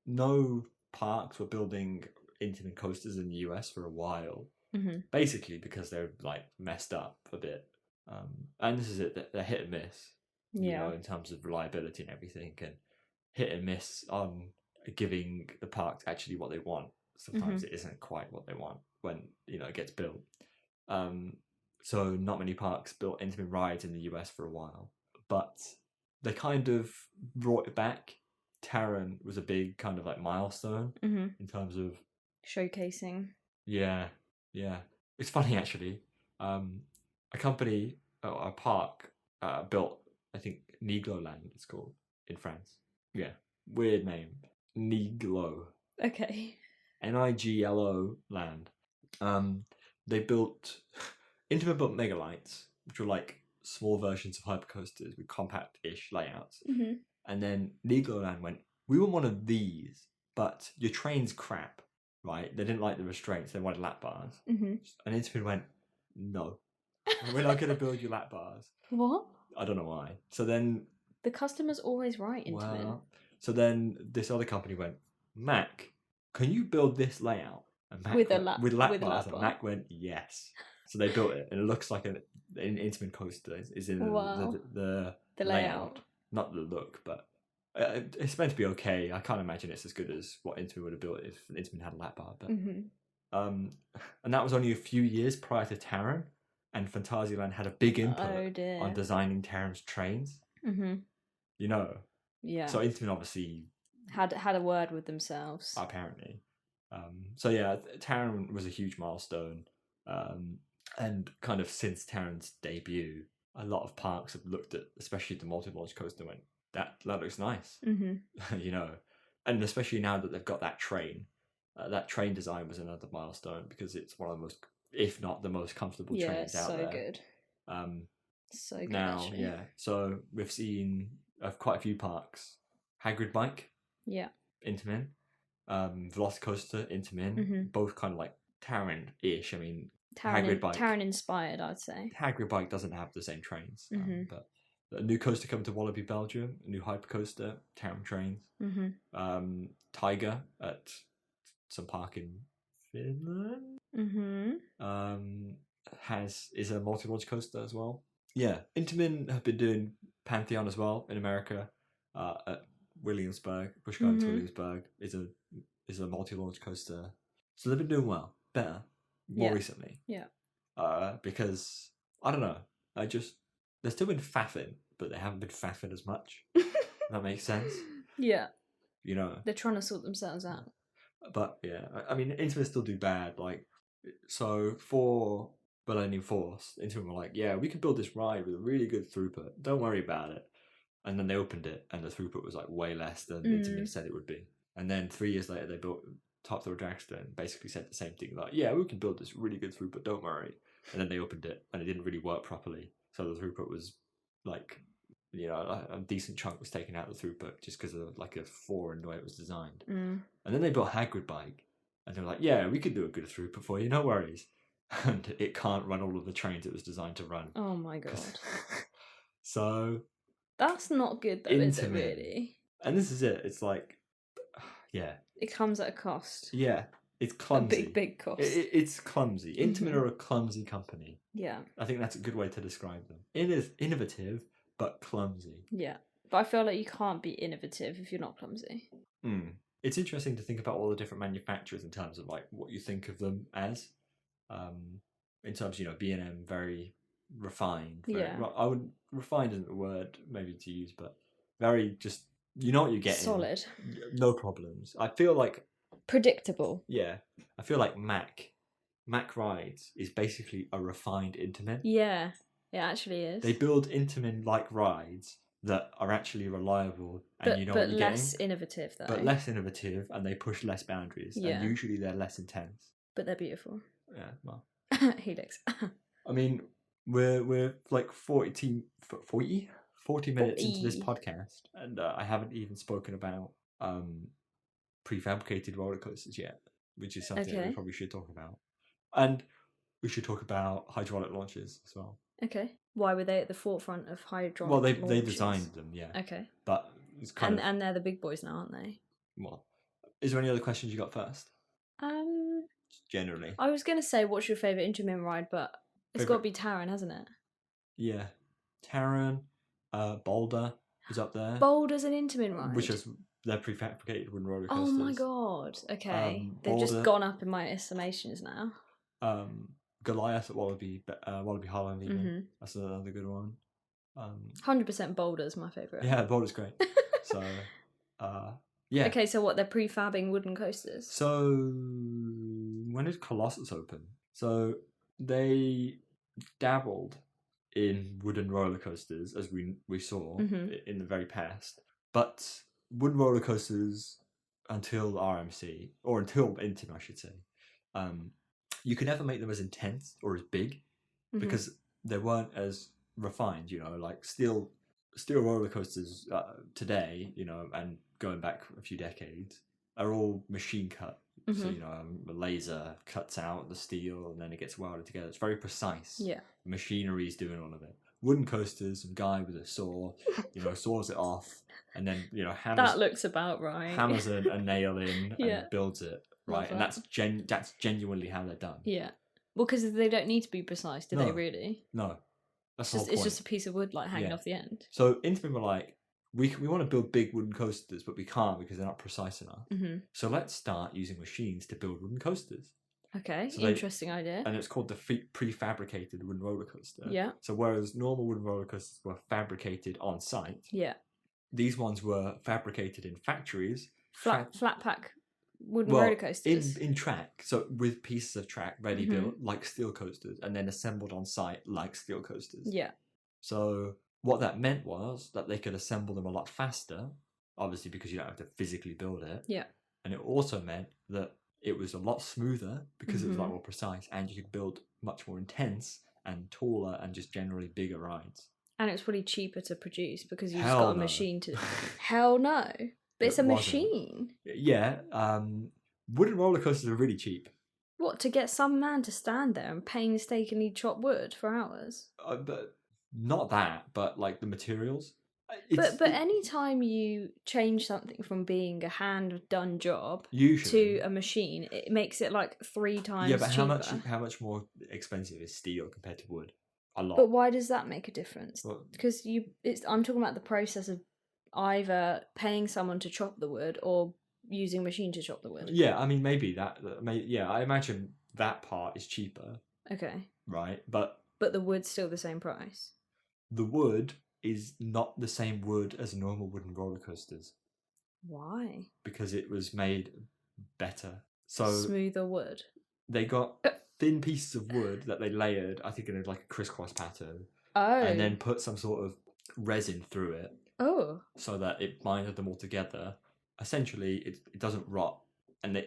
No parks were building Intamin coasters in the US for a while. Basically because they're like messed up a bit. And this is it, they're hit and miss. In terms of reliability and everything, and hit and miss on giving the parks actually what they want. Sometimes it isn't quite what they want when it gets built. So not many parks built Intamin rides in the US for a while, but they kind of brought it back. Taran was a big kind of like milestone in terms of showcasing. Yeah. It's funny actually. A company, a park, built, I think, Nigloland it's called in France. Yeah, weird name. Niglo. Okay. Niglo land. They built Intamin built megalights, which were like small versions of hypercoasters with compact-ish layouts. And then Nigloland went, we want one of these, but your train's crap, right? They didn't like the restraints. They wanted lap bars. And Intamin went, no, we're not going to build you lap bars. What? I don't know why. So then... The customer's always right, Intamin. Well, so then this other company went, Mac, can you build this layout? And Mac with lap bars. And Mac went, yes. So they built it, and it looks like an Intamin coaster is in the layout. Not the look, but it's meant to be okay. I can't imagine it's as good as what Intamin would have built if Intamin had a lap bar. But and that was only a few years prior to Taran, and Phantasialand had a big input on designing Taran's trains. Yeah. So Intamin obviously had a word with themselves. Apparently. So yeah, Taron was a huge milestone. And kind of since Taron's debut, a lot of parks have looked at, especially the multi-launch coaster, and went, that looks nice. Mm-hmm. You know, and especially now that they've got that train. That train design was another milestone because it's one of the most, if not the most comfortable trains out there. Good. So good. Now, actually. yeah. So we've seen quite a few parks. Hagrid Bike. Yeah. Intamin. Velocicoaster, Intamin. Both kind of like Taron-ish. I mean, Hagrid Bike. Taron inspired, I'd say. Hagrid Bike doesn't have the same trains, but a new coaster coming to Wallaby, Belgium. A new hypercoaster, Taron trains. Tiger at some park in Finland. Is a multi-launch coaster as well. Yeah, Intamin have been doing Pantheon as well in America. At Williamsburg, Busch Gardens Williamsburg is a multi-launch coaster. So they've been doing well, better, more recently. Yeah. Because I don't know, they've still been faffing, but they haven't been faffing as much. That makes sense. Yeah. You know, they're trying to sort themselves out. But yeah, I mean, Intamin still do bad. Like, so for Millennium Force, Intamin were like, yeah, we could build this ride with a really good throughput. Don't worry about it. And then they opened it, and the throughput was like way less than Intamin said it would be. And then 3 years later, they built Top Thrill Dragster and basically said the same thing. Like, yeah, we can build this really good throughput. Don't worry. And then they opened it, and it didn't really work properly. So the throughput was like, you know, a decent chunk was taken out of the throughput just because of like a flaw in the way it was designed. And then they built Hagrid Bike, and they were like, yeah, we could do a good throughput for you, no worries. And it can't run all of the trains it was designed to run. Oh my god. So that's not good though, is it really? And this is it. It's like, yeah. It comes at a cost. Yeah. It's clumsy. A big cost. It's clumsy. Intamin are a clumsy company. Yeah. I think that's a good way to describe them. It is innovative, but clumsy. Yeah. But I feel like you can't be innovative if you're not clumsy. It's interesting to think about all the different manufacturers in terms of like what you think of them as. In terms, you know, B&M, very refined. I would, refined isn't the word maybe to use, but very just, you know what you're getting. Solid. No problems. I feel like predictable. Yeah. I feel like Mac Rides is basically a refined Intamin. Yeah, it actually is. They build Intamin-like rides that are actually reliable and you know what you're getting. But less innovative, though. But less innovative, and they push less boundaries. Yeah. And usually they're less intense. But they're beautiful. Yeah, well. Helix. I mean, we're like 40 minutes into this podcast, and I haven't even spoken about prefabricated roller coasters yet, which is something that we probably should talk about. And we should talk about hydraulic launches as well. Okay. Why were they at the forefront of hydraulic launches? Well, they designed them, yeah. Okay. But it's kind of... And they're the big boys now, aren't they? Well, is there any other questions you got first? Generally. I was going to say, what's your favourite Intamin ride, but it's got to be Taron, hasn't it? Yeah. Taron, Boulder is up there. Boulder's an Intamin ride? Which is... They're prefabricated wooden roller coasters. Oh my god. Okay. They've just gone up in my estimations now. Goliath at Wallaby Holland even. That's another good one. 100% Boulder's my favourite. Yeah, Boulder's great. So, yeah. Okay, so what, they're prefabbing wooden coasters? So, when did Colossus open? So, they dabbled in wooden roller coasters, as we saw in the very past. But wooden roller coasters until RMC, or until Intamin, I should say, you could never make them as intense or as big because they weren't as refined, you know, like steel roller coasters today, you know, and going back a few decades, are all machine cut. So, you know, a laser cuts out the steel and then it gets welded together. It's very precise. Yeah. Machinery is doing all of it. Wooden coasters, some guy with a saw, you know, saws it off and then, you know, hammers... That looks about right. Hammers a nail in and builds it, right? And that's genuinely how they're done. Yeah. Well, because they don't need to be precise, do they really? No. That's the whole point. It's just a piece of wood, like, hanging off the end. So, Intamin were like, we want to build big wooden coasters, but we can't because they're not precise enough. So let's start using machines to build wooden coasters. Okay, so interesting idea. And it's called the prefabricated wooden roller coaster. Yeah. So whereas normal wooden roller coasters were fabricated on site, these ones were fabricated in factories. Flat pack wooden roller coasters. in track, so with pieces of track ready Mm-hmm. built like steel coasters, and then assembled on site like steel coasters. Yeah. So what that meant was that they could assemble them a lot faster, obviously because you don't have to physically build it. Yeah. And it also meant that it was a lot smoother because it was a lot more precise, and you could build much more intense and taller and just generally bigger rides. And it was probably cheaper to produce because you just Hell got a no. machine to. Hell no. But it's a wasn't. machine. Yeah. Wooden roller coasters are really cheap. What, to get some man to stand there and painstakingly chop wood for hours? But not that, but like the materials. But any time you change something from being a hand-done job usually to a machine, it makes it like 3 times cheaper. Yeah, but how much more expensive is steel compared to wood? A lot. But why does that make a difference? Well, because I'm talking about the process of either paying someone to chop the wood or using a machine to chop the wood. Yeah, I mean maybe I imagine that part is cheaper. Okay. Right, but the wood's still the same price. The wood is not the same wood as normal wooden roller coasters. Why? Because it was made better. So smoother wood. They got thin pieces of wood that they layered, I think, in a crisscross pattern. Oh. And then put some sort of resin through it. Oh. So that it binded them all together. Essentially, it doesn't rot. And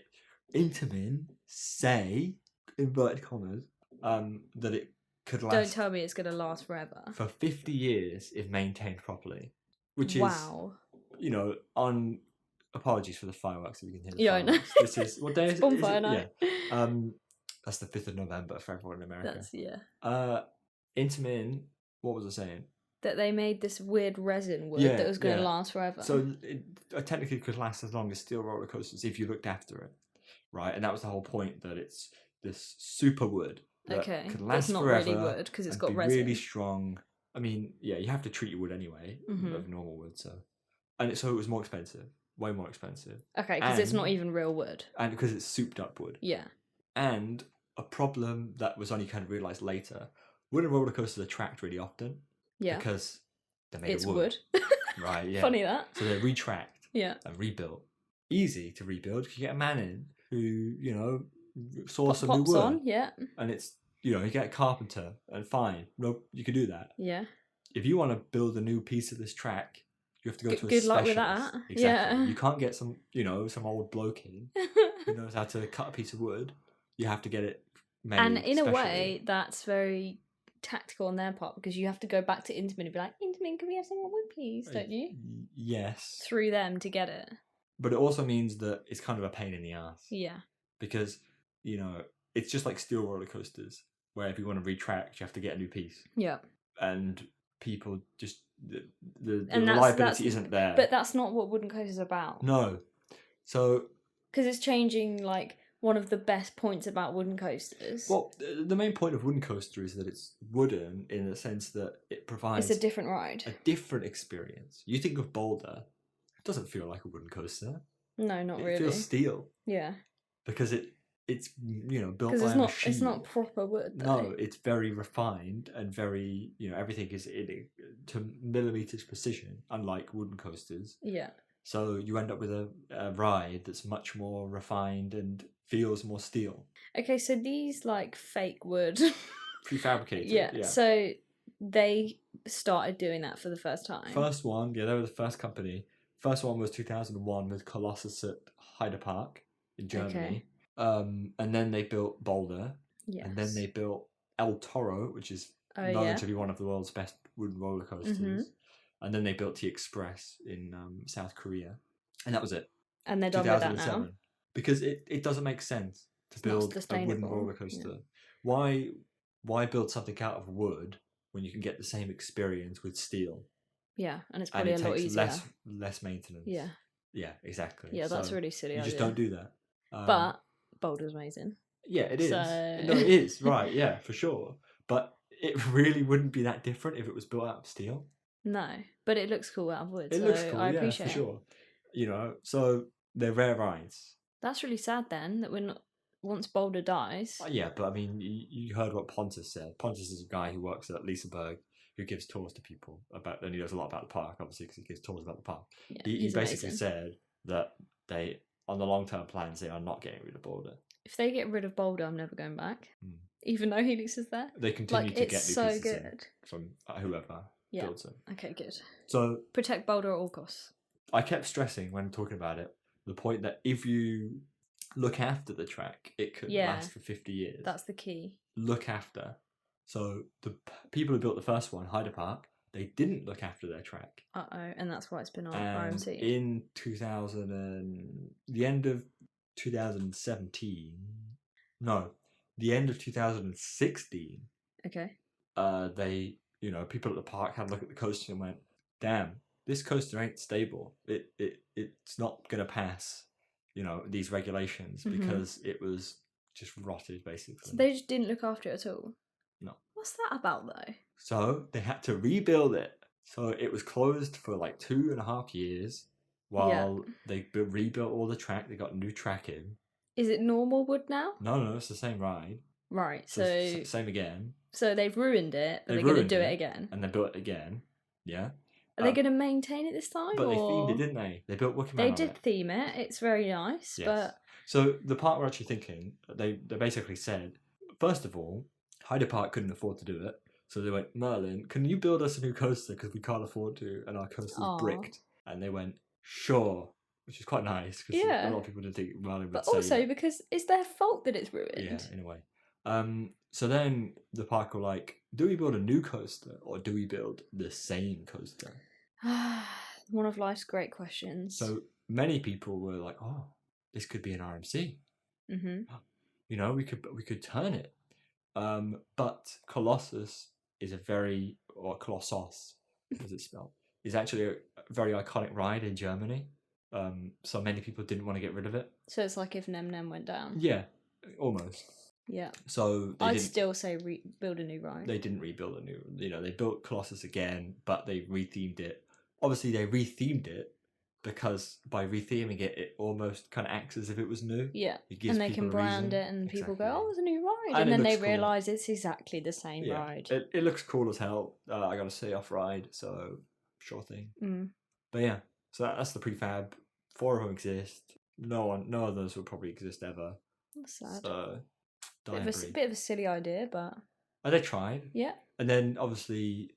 Intamin say, inverted commas, that it could last. Don't tell me it's going to last forever. For 50 years if maintained properly. Which is, on... Apologies for the fireworks if you can hear the fireworks. I know. This is... What day is it? Bonfire night. Yeah. That's the 5th of November for everyone in America. Intamin, what was I saying? That they made this weird resin wood that was going to last forever. So it technically could last as long as steel roller coasters if you looked after it. Right? And that was the whole point, that it's this super wood that could last forever. It's not really wood because it's got resin. Really strong. I mean, yeah, you have to treat your wood anyway of normal wood. So it was more expensive. Way more expensive. Okay, because it's not even real wood. And because it's souped up wood. Yeah. And a problem that was only kind of realised later, wooden roller coasters are tracked really often. Yeah. Because they're made of wood. Right, yeah. Funny that. So they're retracked. Yeah. And rebuilt. Easy to rebuild. You get a man in who, saws some new wood. On, yeah. And it's, you get a carpenter and fine. No, you can do that. Yeah. If you want to build a new piece of this track, you have to go to a specialist. Good luck with that. Exactly. Yeah. You can't get some old bloke in who knows how to cut a piece of wood. You have to get it made. And in a way, that's very tactical on their part, because you have to go back to Intamin and be like, Intamin, can we have some more wood, please? Don't you? Yes. Through them to get it. But it also means that it's kind of a pain in the ass. Yeah. Because, it's just like steel roller coasters, where if you want to retract, you have to get a new piece. Yeah. And people just... The reliability isn't there. But that's not what wooden coasters are about. No. So... Because it's changing, one of the best points about wooden coasters. Well, the main point of wooden coaster is that it's wooden in the sense that it provides... It's a different ride. A different experience. You think of Boulder, it doesn't feel like a wooden coaster. No, not really. It feels steel. Yeah. Because it's built by a machine. It's not proper wood, though. No, it's very refined and very, everything is to millimeters precision, unlike wooden coasters. Yeah. So you end up with a ride that's much more refined and feels more steel. Okay, so these fake wood... Prefabricated. Yeah, so they started doing that for the first time. First one, they were the first company. First one was 2001 with Colossus at Hyde Park in Germany. Okay. And then they built Boulder. Yes. And then they built El Toro, which is known to be one of the world's best wooden roller coasters. Mm-hmm. And then they built the Express in South Korea. And that was it. And they're done with that now. Because it doesn't make sense to build a wooden roller coaster. Yeah. Why build something out of wood when you can get the same experience with steel? Yeah, and it's probably a lot easier. Less maintenance. Yeah. Yeah, exactly. Yeah, that's really silly. You just don't do that. But Boulder's amazing. Yeah, it is. No, it is, right, yeah, for sure. But it really wouldn't be that different if it was built out of steel. No, but it looks cool out of wood. It looks cool, I appreciate for sure. So they're rare rides. That's really sad then, that once Boulder dies... Yeah, but I mean, you heard what Pontus said. Pontus is a guy who works at Liseberg, who gives tours to people about, and he knows a lot about the park, obviously, because he gives tours about the park. Yeah, He basically amazing. said that they, on the long-term plans, they are not getting rid of Boulder. If they get rid of Boulder, I'm never going back. Even though Helix is there. They continue to get new so pieces good. in from whoever builds it. Okay, good. So protect Boulder at all costs. I kept stressing when talking about it the point that if you look after the track, it could last for 50 years. That's the key. Look after. So the people who built the first one, Hyde Park, they didn't look after their track. And that's why it's been on And RMC. in the end of 2017, no, the end of 2016. Okay. They, people at the park had a look at the coaster and went, "Damn, this coaster ain't stable. It's not gonna pass, these regulations because it was just rotted basically." So they just didn't look after it at all. No. What's that about though? So they had to rebuild it. So it was closed for like 2.5 years while they rebuilt all the track. They got new track in. Is it normal wood now? No, it's the same ride. Right. So same again. So they've ruined it, but they're going to do it again. And they built it again. Yeah. Are they going to maintain it this time? But they themed it, didn't they? They built Wicker Man. They did theme it. It's very nice. Yes. But so the part we're actually thinking, they basically said, first of all, Hyde Park couldn't afford to do it. So they went, "Merlin, can you build us a new coaster because we can't afford to, and our coaster's bricked?" And they went, "Sure," which is quite nice because a lot of people didn't think Merlin would say. But also because it's their fault that it's ruined. Yeah, in a way. So then the park were like, "Do we build a new coaster or do we build the same coaster?" One of life's great questions. So many people were like, "Oh, this could be an RMC. We could turn it." But Colossus is Colossus, as it's spelled, is actually a very iconic ride in Germany. So many people didn't want to get rid of it. So it's like if Nem Nem went down. Yeah, almost. Yeah. So I'd still say build a new ride. They didn't rebuild a new. They built Colossus again, but they rethemed it. Obviously, they rethemed it because by retheming it, it almost kind of acts as if it was new. Yeah. It gives and they can brand it, and people go, "Oh, it's a new ride," and then they realise it's exactly the same ride. It looks cool as hell. I gotta say, off ride, so sure thing. But yeah, so that's the prefab. 4 of them exist. No others will probably exist ever. That's sad. So, bit of a silly idea, but they tried. Yeah. And then obviously,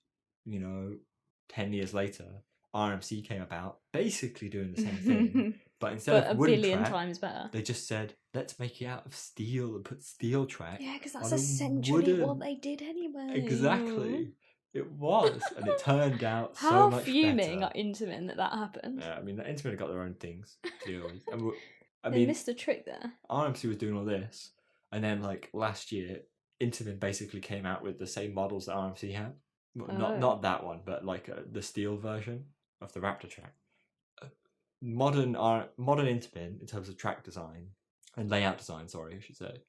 10 years later, RMC came about, basically doing the same thing, but instead of wooden billion track, times better. They just said, "Let's make it out of steel and put steel track." Yeah, because that's essentially what they did anyway. Exactly. It was, and it turned out so How much fuming better. at Intamin that happened. Yeah, I mean, Intamin have got their own things to deal with. They missed a trick there. RMC was doing all this, and then like last year, Intamin basically came out with the same models that RMC had. Not that one, but like the steel version of the Raptor track. Modern Intamin, in terms of track design and layout design, I should say,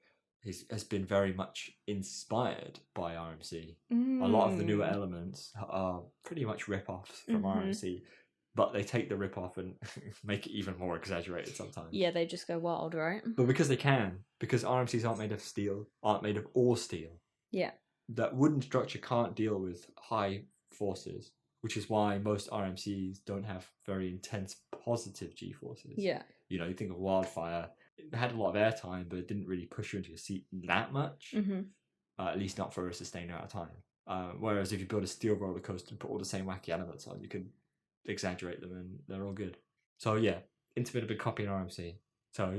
has been very much inspired by RMC. A lot of the newer elements are pretty much rip-offs from RMC, but they take the rip-off and make it even more exaggerated sometimes. Yeah, they just go wild, right? But because RMCs aren't made of steel, aren't made of all steel. Yeah. That wooden structure can't deal with high forces, which is why most RMCs don't have very intense positive G-forces. Yeah. You think of Wildfire, it had a lot of airtime, but it didn't really push you into your seat that much. At least not for a sustained amount of time. Whereas if you build a steel roller coaster and put all the same wacky elements on, you can exaggerate them and they're all good. So yeah, Intamin have been copying RMC. So,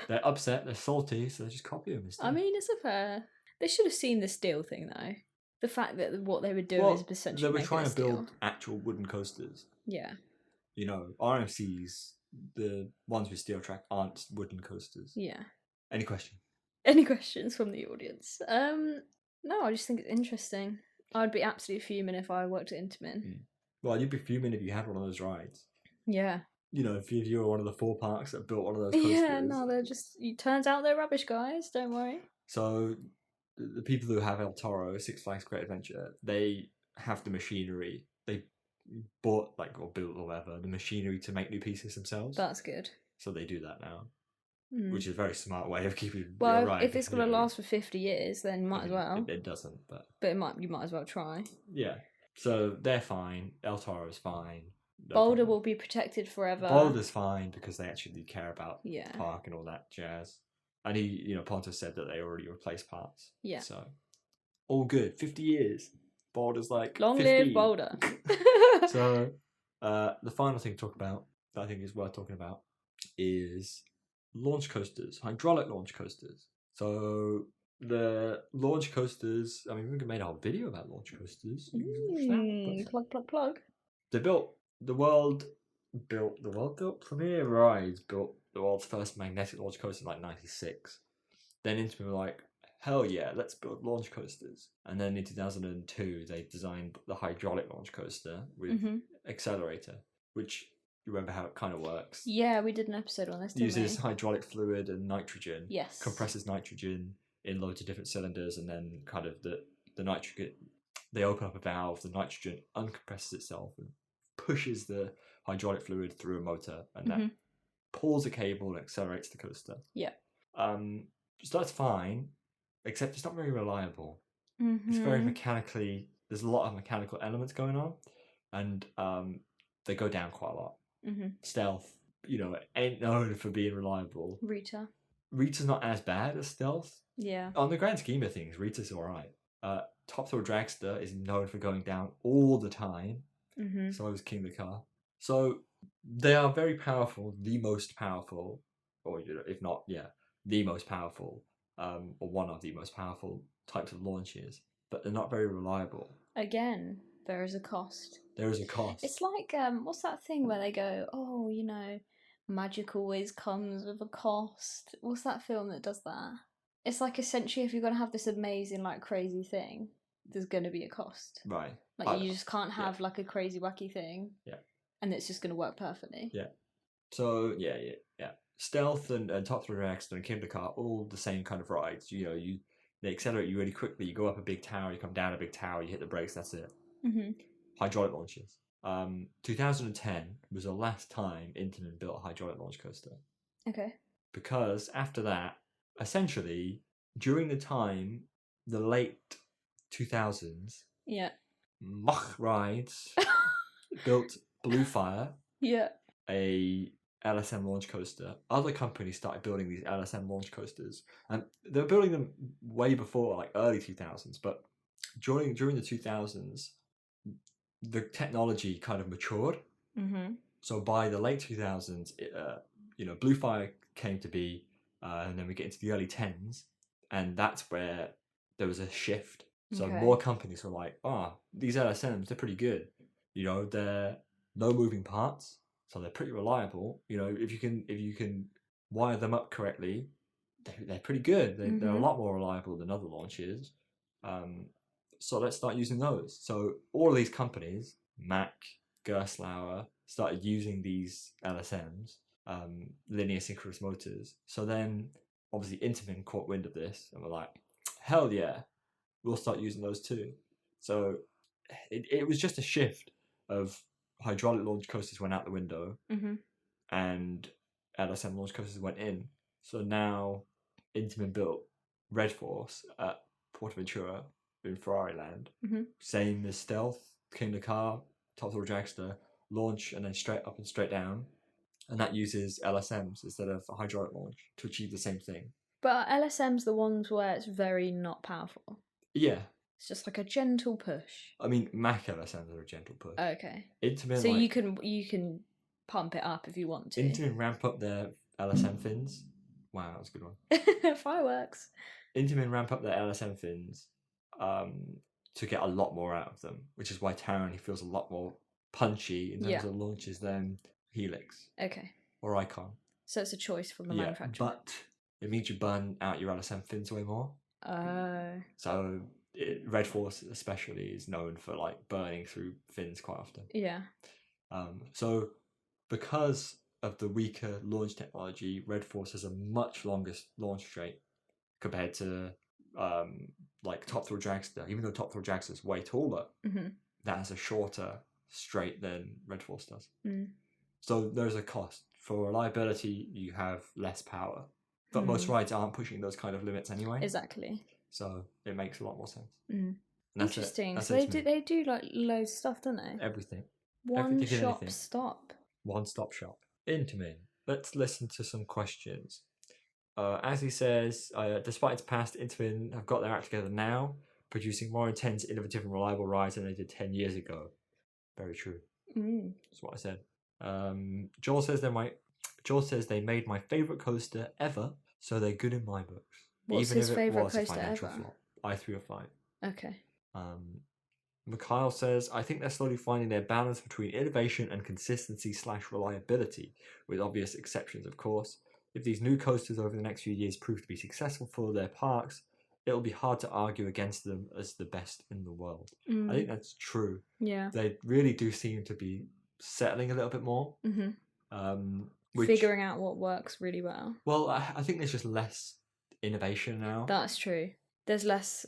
they're upset, they're salty, so they just copy them instead. I mean, it's a fair... They should have seen the steel thing, though. The fact that what they were doing is essentially they were trying to build actual wooden coasters. Yeah. RMCs, the ones with steel track, aren't wooden coasters. Yeah. Any questions from the audience? No, I just think it's interesting. I'd be absolutely fuming if I worked at Intamin. Well, you'd be fuming if you had one of those rides. Yeah. If you were one of the 4 parks that built one of those coasters. Yeah, no, they're just... It turns out they're rubbish, guys. Don't worry. So... The people who have El Toro, Six Flags Great Adventure, they have the machinery. They bought, or built or whatever, the machinery to make new pieces themselves. That's good. So they do that now, which is a very smart way of keeping your ride. If it's going to last for 50 years, then you might as well. It doesn't, but you might as well try. Yeah. So they're fine. El Toro's fine. No Boulder problem. will be protected forever. Boulder's fine because they actually care about Yeah. the park and all that jazz. And Pontus said that they already replaced parts. Yeah. So all good. 50 years. Boulder's like Long 50. live Boulder. So the final thing to talk about that I think is worth talking about is launch coasters, hydraulic launch coasters. So the launch coasters, I mean, we made a whole video about launch coasters. Plug. They built the world built Premier Rides built the world's first magnetic launch coaster in like 96. Then Intamin were like, hell yeah, let's build launch coasters. And then in 2002, they designed the hydraulic launch coaster with accelerator, which you remember how it kind of works. Yeah, we did an episode on this, didn't Uses hydraulic fluid and nitrogen. Yes. Compresses nitrogen in loads of different cylinders, and then kind of the nitrogen, they open up a valve, the nitrogen uncompresses itself and pushes the hydraulic fluid through a motor, and that pulls a cable and accelerates the coaster. Yeah. So that's fine, except it's not very reliable. It's very mechanically, there's a lot of mechanical elements going on, and they go down quite a lot. Stealth, ain't known for being reliable. Rita's not as bad as Stealth. Yeah. On the grand scheme of things, Rita's alright. Top Thrill Dragster is known for going down all the time. So is King the Car. So they are very powerful, the most powerful, or if not, the most powerful, or one of the most powerful types of launches, but they're not very reliable. Again, there is a cost. There is a cost. It's like, what's that thing where they go, oh, magic always comes with a cost. What's that film that does that? It's like essentially if you're going to have this amazing, like, crazy thing, there's going to be a cost. Right. Like, you just can't have, like, a crazy, wacky thing. Yeah. And it's just going to work perfectly. Yeah. So, yeah. Stealth and Top Thrill Dragster and King the Car, all the same kind of rides. They accelerate you really quickly. You go up a big tower, you come down a big tower, you hit the brakes, that's it. Hydraulic launches. 2010 was the last time Intamin built a hydraulic launch coaster. Okay. Because after that, essentially, during the late 2000s, Mach Rides built Bluefire, a LSM launch coaster. Other companies started building these LSM launch coasters, and they were building them way before, like early 2000s. But during the 2000s, the technology kind of matured. So by the late 2000s, Bluefire came to be, and then we get into the early 10s, and that's where there was a shift. So more companies were like, these LSMs, they're pretty good. They're no moving parts, so they're pretty reliable. If you can wire them up correctly, they're pretty good. They're a lot more reliable than other launches. So let's start using those. So all of these companies, Mack, Gerstlauer, started using these LSMs, linear synchronous motors. So then, obviously, Intamin caught wind of this and were like, hell yeah, we'll start using those too. So it was just a shift of hydraulic launch coasters went out the window and LSM launch coasters went in. So now Intamin built Red Force at Portaventura in Ferrari Land. Same as Stealth, King the Car, Top Thrill Dragster, launch and then straight up and straight down. And that uses LSMs instead of a hydraulic launch to achieve the same thing. But are LSMs the ones where it's very not powerful? Yeah. It's just like a gentle push. I mean, Mack LSMs are a gentle push. Okay. Intamin, so you can pump it up if you want to. Intamin ramp up their LSM fins. Wow, that was a good one. Fireworks. Intamin ramp up their LSM fins to get a lot more out of them, which is why Tyranny feels a lot more punchy in terms of launches than Helix. Okay. Or Icon. So it's a choice from the manufacturer. But it means you burn out your LSM fins way more. So Red Force especially is known for like burning through fins quite often. Yeah. So because of the weaker launch technology, Red Force has a much longer launch straight compared to like Top Thrill Dragster. Even though Top Thrill Dragster is way taller, that has a shorter straight than Red Force does. So there's a cost. For reliability, you have less power. But most rides aren't pushing those kind of limits anyway. Exactly. So it makes a lot more sense. Interesting. So they do like loads of stuff, don't they? Everything. One shop stop. One-stop shop. Intamin. Let's listen to some questions. As he says, despite its past, Intamin have got their act together now, producing more intense, innovative, and reliable rides than they did 10 years ago. Very true. That's what I said. Joel says they made my favourite coaster ever, so they're good in my books. What's his favourite coaster ever? Flop. I 305. Okay. Mikhail says, I think they're slowly finding their balance between innovation and consistency / reliability, with obvious exceptions, of course. If these new coasters over the next few years prove to be successful for their parks, it'll be hard to argue against them as the best in the world. I think that's true. Yeah. They really do seem to be settling a little bit more. Figuring out what works really well. Well, I think there's just less innovation now. That's true. There's less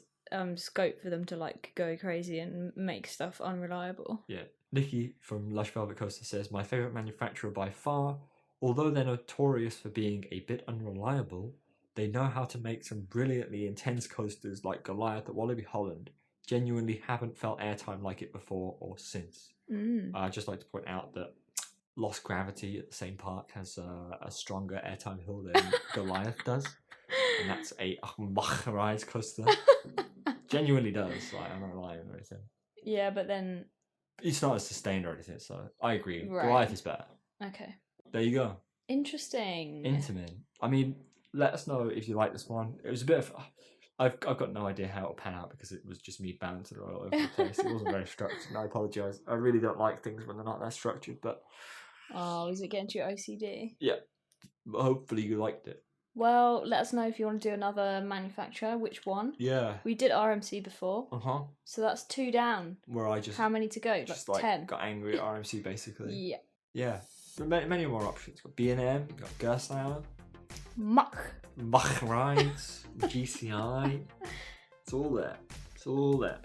scope for them to like go crazy and make stuff unreliable. Yeah. Nikki from Lush Velvet Coaster says, my favourite manufacturer by far, although they're notorious for being a bit unreliable, they know how to make some brilliantly intense coasters like Goliath at Wallaby Holland. Genuinely haven't felt airtime like it before or since. I'd just like to point out that Lost Gravity at the same park has a stronger airtime hill than Goliath does. And that's a ride coaster. Genuinely does. Like, I'm not lying or anything. Yeah, but then... It's not as sustained or anything, so I agree. Right. Goliath is better. Okay. There you go. Interesting. Intamin. I mean, let us know if you like this one. It was a bit of... I've got no idea how it'll pan out because it was just me bouncing all over the place. It wasn't very structured, and I apologise. I really don't like things when they're not that structured, but... Oh, is it getting to your OCD? Yeah. Hopefully you liked it. Well, let us know if you want to do another manufacturer. Which one? Yeah. We did RMC before. So that's 2 down. Where I just... How many to go? Just like 10. Got angry at RMC basically. Yeah. Yeah. But many more options. Got B&M, got Gerstlauer. Mach Rides, GCI. It's all there.